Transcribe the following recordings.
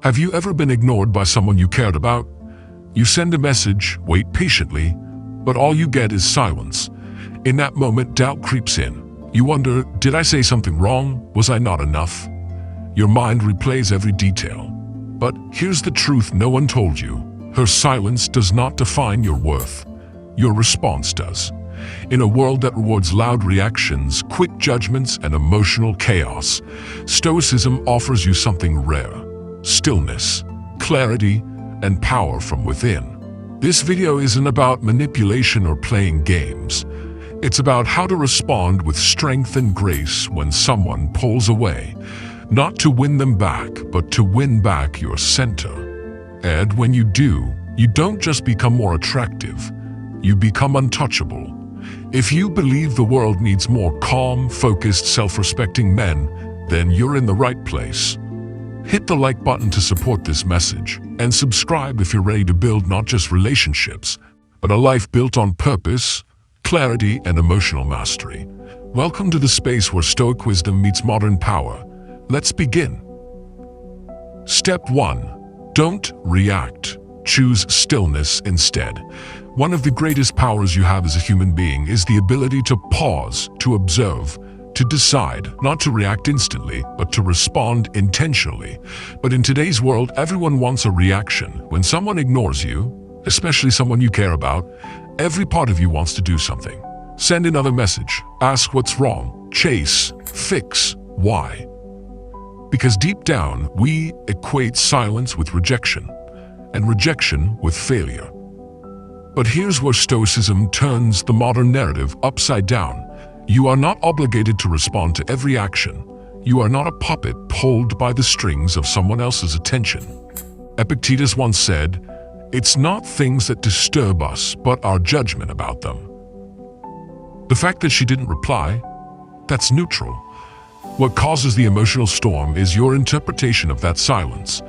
Have you ever been ignored by someone you cared about? You send a message, wait patiently, but all you get is silence. In that moment, doubt creeps in. You wonder, did I say something wrong? Was I not enough? Your mind replays every detail. But here's the truth no one told you. Her silence does not define your worth. Your response does. In a world that rewards loud reactions, quick judgments, and emotional chaos, Stoicism offers you something rare: stillness, clarity, and power from within. This video isn't about manipulation or playing games. It's about how to respond with strength and grace when someone pulls away, not to win them back, but to win back your center. And when you do, you don't just become more attractive, you become untouchable. If you believe the world needs more calm, focused, self-respecting men, then you're in the right place. Hit the like button to support this message, and subscribe if you're ready to build not just relationships, but a life built on purpose, clarity, and emotional mastery. Welcome to the space where Stoic wisdom meets modern power. Let's begin. Step 1. Don't react. Choose stillness instead. One of the greatest powers you have as a human being is the ability to pause, to observe, to decide, not to react instantly, but to respond intentionally. But in today's world, everyone wants a reaction. When someone ignores you, especially someone you care about, every part of you wants to do something. Send another message, ask what's wrong, chase, fix, why? Because deep down, we equate silence with rejection, and rejection with failure. But here's where Stoicism turns the modern narrative upside down. You are not obligated to respond to every action. You are not a puppet pulled by the strings of someone else's attention. Epictetus once said, "It's not things that disturb us, but our judgment about them." The fact that she didn't reply, that's neutral. What causes the emotional storm is your interpretation of that silence.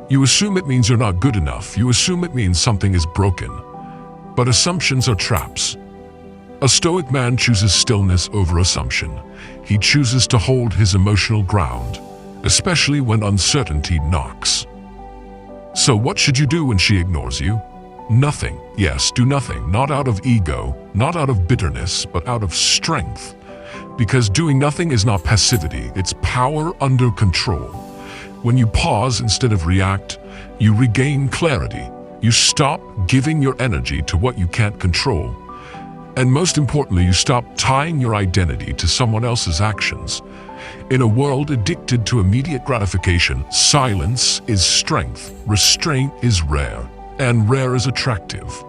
You assume it means you're not good enough. You assume it means something is broken. But assumptions are traps. A Stoic man chooses stillness over assumption. He chooses to hold his emotional ground, especially when uncertainty knocks. So what should you do when she ignores you? Nothing. Yes, do nothing. Not out of ego, not out of bitterness, but out of strength. Because doing nothing is not passivity, it's power under control. When you pause instead of react, you regain clarity. You stop giving your energy to what you can't control. And most importantly, you stop tying your identity to someone else's actions. In a world addicted to immediate gratification, silence is strength, restraint is rare, and rare is attractive.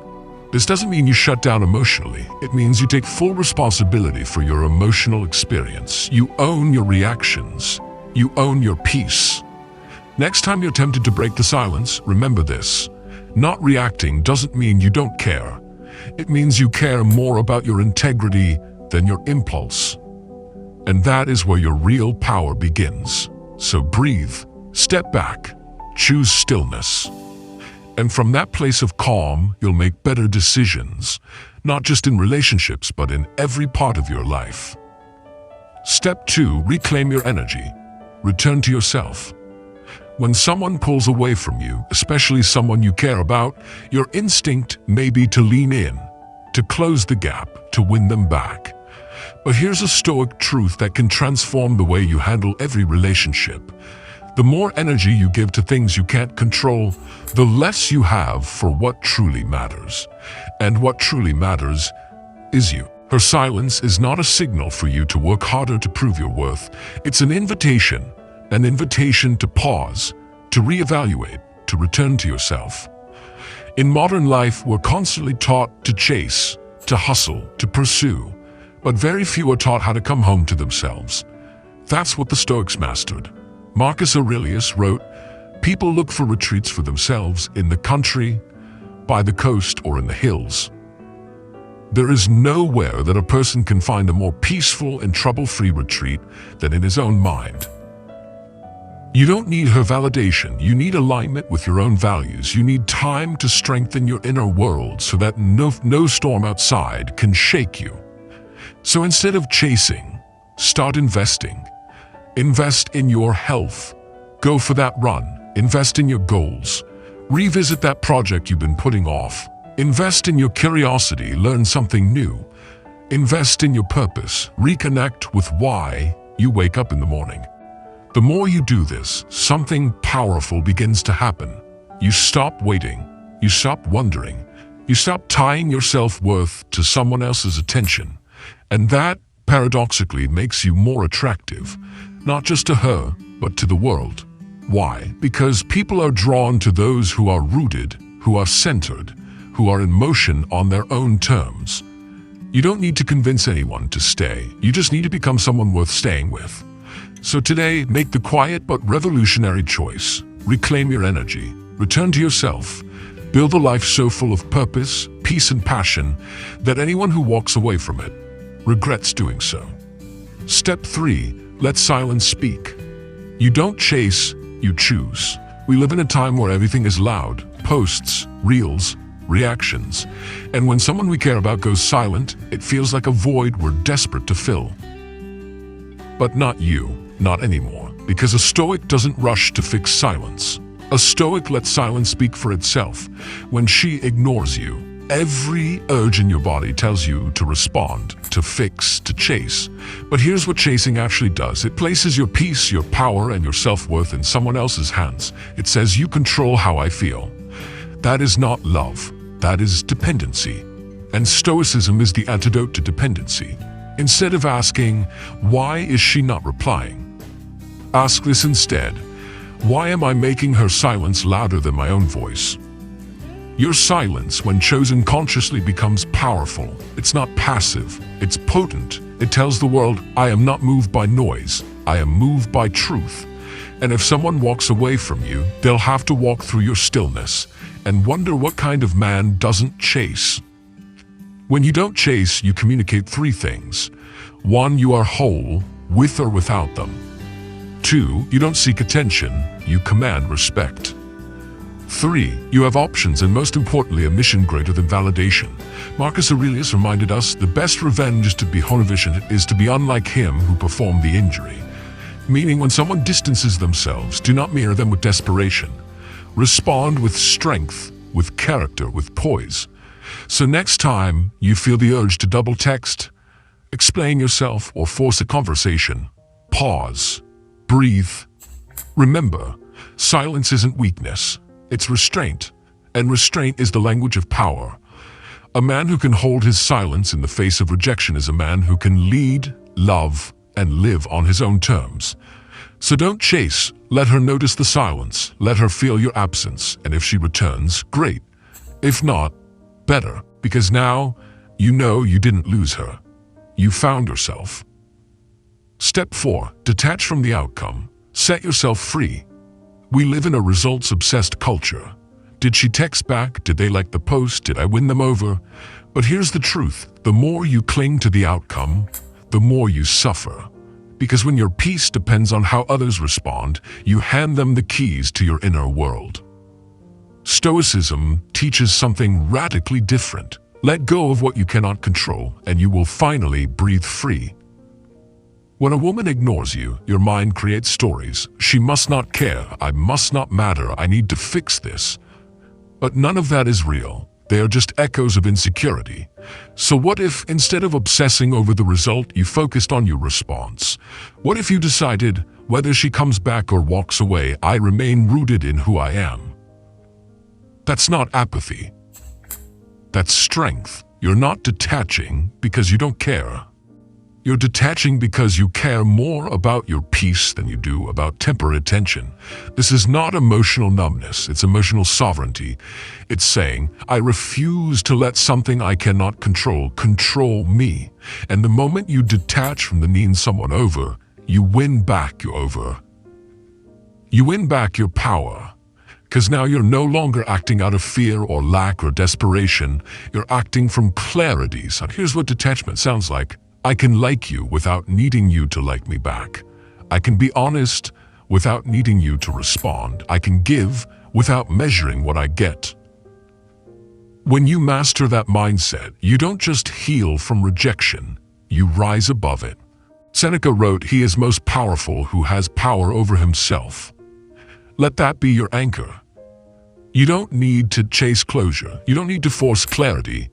This doesn't mean you shut down emotionally. It means you take full responsibility for your emotional experience. You own your reactions. You own your peace. Next time you're tempted to break the silence, remember this. Not reacting doesn't mean you don't care. It means you care more about your integrity than your impulse. And that is where your real power begins. So breathe, step back, choose stillness. And from that place of calm, you'll make better decisions, not just in relationships, but in every part of your life. Step 2, reclaim your energy. Return to yourself. When someone pulls away from you, especially someone you care about, your instinct may be to lean in, to close the gap, to win them back. But here's a Stoic truth that can transform the way you handle every relationship. The more energy you give to things you can't control, the less you have for what truly matters. And what truly matters is you. Her silence is not a signal for you to work harder to prove your worth. It's an invitation to pause, to reevaluate, to return to yourself. In modern life, we're constantly taught to chase, to hustle, to pursue, but very few are taught how to come home to themselves. That's what the Stoics mastered. Marcus Aurelius wrote, "People look for retreats for themselves in the country, by the coast, or in the hills. There is nowhere that a person can find a more peaceful and trouble-free retreat than in his own mind." You don't need her validation. You need alignment with your own values. You need time to strengthen your inner world so that no storm outside can shake you. So instead of chasing, start investing. Invest in your health. Go for that run. Invest in your goals. Revisit that project you've been putting off. Invest in your curiosity, learn something new. Invest in your purpose, reconnect with why you wake up in the morning. The more you do this, something powerful begins to happen. You stop waiting, you stop wondering, you stop tying your self-worth to someone else's attention. And that, paradoxically, makes you more attractive, not just to her, but to the world. Why? Because people are drawn to those who are rooted, who are centered, who are in motion on their own terms. You don't need to convince anyone to stay. You just need to become someone worth staying with. So today, make the quiet but revolutionary choice. Reclaim your energy. Return to yourself. Build a life so full of purpose, peace, and passion that anyone who walks away from it regrets doing so. Step 3. Let silence speak. You don't chase, you choose. We live in a time where everything is loud. Posts, reels, reactions. And when someone we care about goes silent, it feels like a void we're desperate to fill. But not you, not anymore. Because a Stoic doesn't rush to fix silence. A Stoic lets silence speak for itself. When she ignores you, every urge in your body tells you to respond, to fix, to chase. But here's what chasing actually does. It places your peace, your power, and your self-worth in someone else's hands. It says, you control how I feel. That is not love. That is dependency. And Stoicism is the antidote to dependency. Instead of asking, why is she not replying? Ask this instead. Why am I making her silence louder than my own voice? Your silence, when chosen consciously, becomes powerful. It's not passive, it's potent. It tells the world, I am not moved by noise, I am moved by truth. And if someone walks away from you, they'll have to walk through your stillness and wonder what kind of man doesn't chase. When you don't chase, you communicate 3 things. 1, you are whole, with or without them. 2, you don't seek attention, you command respect. 3, you have options, and most importantly, a mission greater than validation. Marcus Aurelius reminded us the best revenge is to be unlike him who performed the injury. Meaning, when someone distances themselves, do not mirror them with desperation. Respond with strength, with character, with poise. So next time you feel the urge to double text, explain yourself, or force a conversation, pause, breathe. Remember, silence isn't weakness. It's restraint, and restraint is the language of power. A man who can hold his silence in the face of rejection is a man who can lead, love, and live on his own terms. So don't chase, let her notice the silence, let her feel your absence, and if she returns, great. If not, better, because now you know you didn't lose her. You found yourself. Step 4, detach from the outcome. Set yourself free. We live in a results-obsessed culture. Did she text back? Did they like the post? Did I win them over? But here's the truth. The more you cling to the outcome, the more you suffer. Because when your peace depends on how others respond, you hand them the keys to your inner world. Stoicism teaches something radically different. Let go of what you cannot control, and you will finally breathe free. When a woman ignores you, your mind creates stories. She must not care. I must not matter. I need to fix this. But none of that is real. They are just echoes of insecurity. So what if, instead of obsessing over the result, you focused on your response? What if you decided, whether she comes back or walks away, I remain rooted in who I am? That's not apathy. That's strength. You're not detaching because you don't care. You're detaching because you care more about your peace than you do about temporary attention. This is not emotional numbness, it's emotional sovereignty. It's saying, I refuse to let something I cannot control me. And the moment you detach from the needing someone over, you win back your over. You win back your power. Because now you're no longer acting out of fear or lack or desperation. You're acting from clarity. So here's what detachment sounds like. I can like you without needing you to like me back. I can be honest without needing you to respond. I can give without measuring what I get. When you master that mindset, you don't just heal from rejection, you rise above it. Seneca wrote, he is most powerful who has power over himself. Let that be your anchor. You don't need to chase closure. You don't need to force clarity.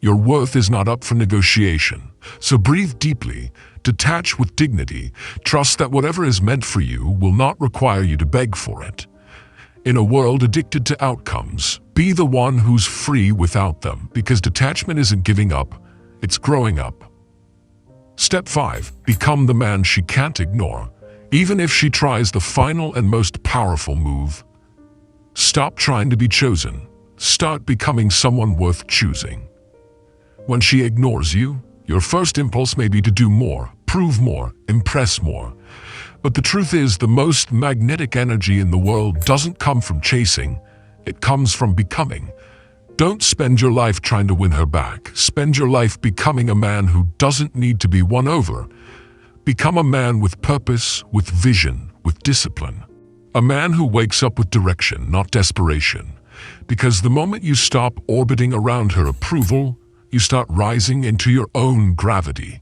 Your worth is not up for negotiation. So breathe deeply, detach with dignity, trust that whatever is meant for you will not require you to beg for it. In a world addicted to outcomes, be the one who's free without them, because detachment isn't giving up, it's growing up. Step 5. Become the man she can't ignore, even if she tries the final and most powerful move. Stop trying to be chosen. Start becoming someone worth choosing. When she ignores you, your first impulse may be to do more, prove more, impress more. But the truth is, the most magnetic energy in the world doesn't come from chasing, it comes from becoming. Don't spend your life trying to win her back. Spend your life becoming a man who doesn't need to be won over. Become a man with purpose, with vision, with discipline. A man who wakes up with direction, not desperation. Because the moment you stop orbiting around her approval, you start rising into your own gravity.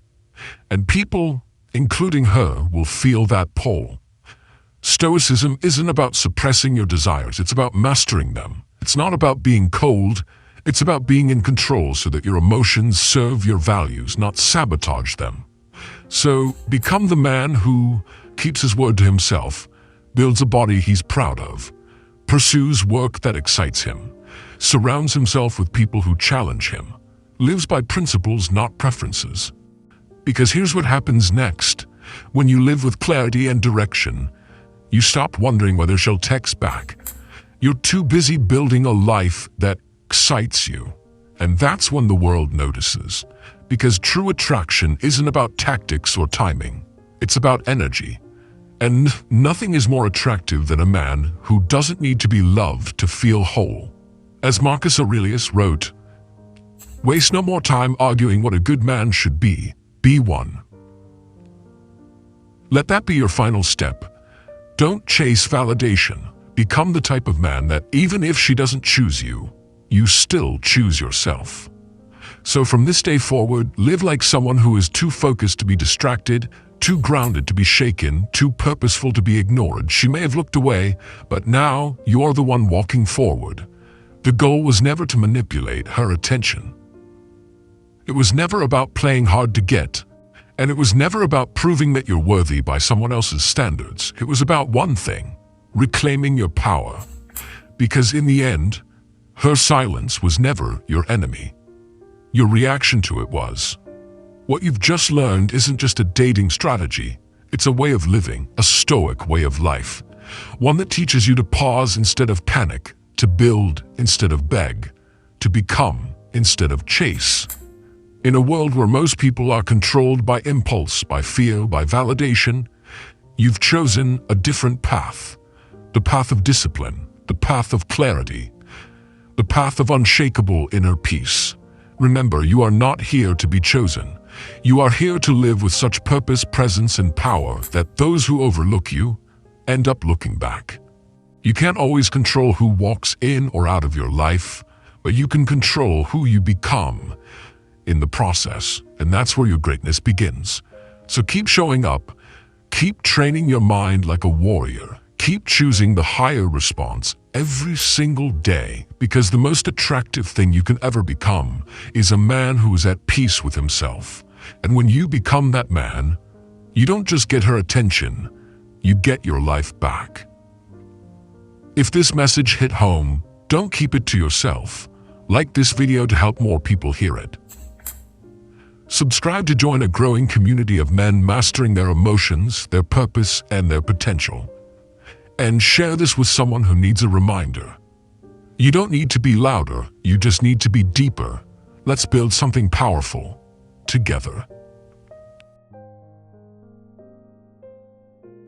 And people, including her, will feel that pull. Stoicism isn't about suppressing your desires, it's about mastering them. It's not about being cold, it's about being in control so that your emotions serve your values, not sabotage them. So become the man who keeps his word to himself, builds a body he's proud of, pursues work that excites him, surrounds himself with people who challenge him, lives by principles, not preferences. Because here's what happens next. When you live with clarity and direction, you stop wondering whether she'll text back. You're too busy building a life that excites you. And that's when the world notices. Because true attraction isn't about tactics or timing. It's about energy. And nothing is more attractive than a man who doesn't need to be loved to feel whole. As Marcus Aurelius wrote, "Waste no more time arguing what a good man should be one." Let that be your final step. Don't chase validation. Become the type of man that even if she doesn't choose you, you still choose yourself. So from this day forward, live like someone who is too focused to be distracted, too grounded to be shaken, too purposeful to be ignored. She may have looked away, but now you're the one walking forward. The goal was never to manipulate her attention. It was never about playing hard to get. And it was never about proving that you're worthy by someone else's standards. It was about one thing: reclaiming your power. Because in the end, her silence was never your enemy. Your reaction to it was. What you've just learned isn't just a dating strategy. It's a way of living, a stoic way of life. One that teaches you to pause instead of panic, to build instead of beg, to become instead of chase. In a world where most people are controlled by impulse, by fear, by validation, you've chosen a different path. The path of discipline, the path of clarity, the path of unshakable inner peace. Remember, you are not here to be chosen. You are here to live with such purpose, presence, and power that those who overlook you end up looking back. You can't always control who walks in or out of your life, but you can control who you become in the process, and that's where your greatness begins. So keep showing up, keep training your mind like a warrior, keep choosing the higher response every single day, because the most attractive thing you can ever become is a man who is at peace with himself. And when you become that man, you don't just get her attention, you get your life back. If this message hit home, don't keep it to yourself. Like this video to help more people hear it. Subscribe to join a growing community of men mastering their emotions, their purpose, and their potential. And share this with someone who needs a reminder. You don't need to be louder, you just need to be deeper. Let's build something powerful together.